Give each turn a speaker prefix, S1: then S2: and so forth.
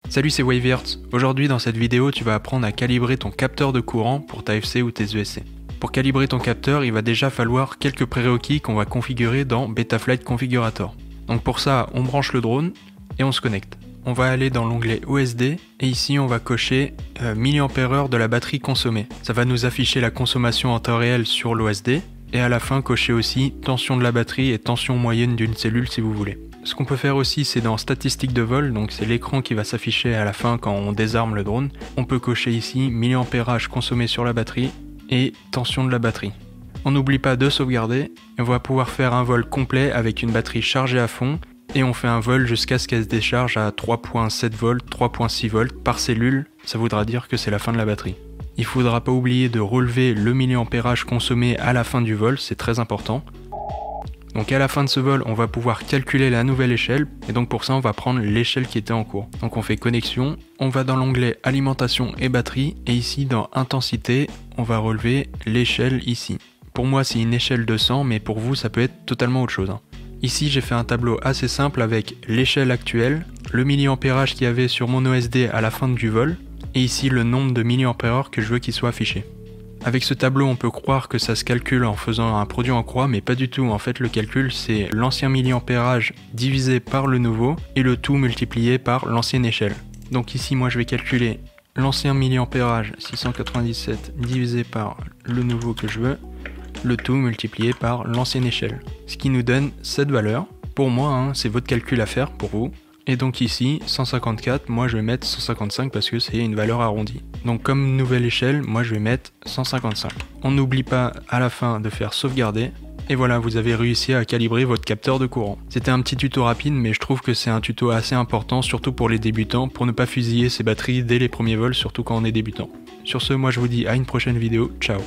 S1: Salut, c'est Wavert. Aujourd'hui dans cette vidéo tu vas apprendre à calibrer ton capteur de courant pour ta FC ou tes ESC. Pour calibrer ton capteur, il va déjà falloir quelques prérequis qu'on va configurer dans Betaflight Configurator. Donc pour ça, on branche le drone et on se connecte. On va aller dans l'onglet OSD et ici on va cocher mAh de la batterie consommée. Ça va nous afficher la consommation en temps réel sur l'OSD et à la fin cocher aussi tension de la batterie et tension moyenne d'une cellule si vous voulez. Ce qu'on peut faire aussi, c'est dans statistiques de vol, donc c'est l'écran qui va s'afficher à la fin quand on désarme le drone. On peut cocher ici mAh consommé sur la batterie et tension de la batterie. On n'oublie pas de sauvegarder et on va pouvoir faire un vol complet avec une batterie chargée à fond et on fait un vol jusqu'à ce qu'elle se décharge à 3.7 volts, 3.6 volts par cellule, ça voudra dire que c'est la fin de la batterie. Il ne faudra pas oublier de relever le mAh consommé à la fin du vol, c'est très important. Donc à la fin de ce vol, on va pouvoir calculer la nouvelle échelle, et donc pour ça on va prendre l'échelle qui était en cours. Donc on fait connexion, on va dans l'onglet alimentation et batterie, et ici dans intensité, on va relever l'échelle ici. Pour moi c'est une échelle de 100, mais pour vous ça peut être totalement autre chose. Ici j'ai fait un tableau assez simple avec l'échelle actuelle, le mAh qu'il y avait sur mon OSD à la fin du vol, et ici le nombre de mAh que je veux qu'il soit affiché. Avec ce tableau, on peut croire que ça se calcule en faisant un produit en croix, mais pas du tout. En fait, le calcul, c'est l'ancien mAh divisé par le nouveau et le tout multiplié par l'ancienne échelle. Donc ici, moi, je vais calculer l'ancien mAh 697 divisé par le nouveau que je veux, le tout multiplié par l'ancienne échelle. Ce qui nous donne cette valeur. Pour moi, c'est votre calcul à faire pour vous. Et donc ici, 154, moi je vais mettre 155 parce que c'est une valeur arrondie. Donc comme nouvelle échelle, moi je vais mettre 155. On n'oublie pas à la fin de faire sauvegarder. Et voilà, vous avez réussi à calibrer votre capteur de courant. C'était un petit tuto rapide, mais je trouve que c'est un tuto assez important, surtout pour les débutants, pour ne pas fusiller ses batteries dès les premiers vols, surtout quand on est débutant. Sur ce, moi je vous dis à une prochaine vidéo, ciao.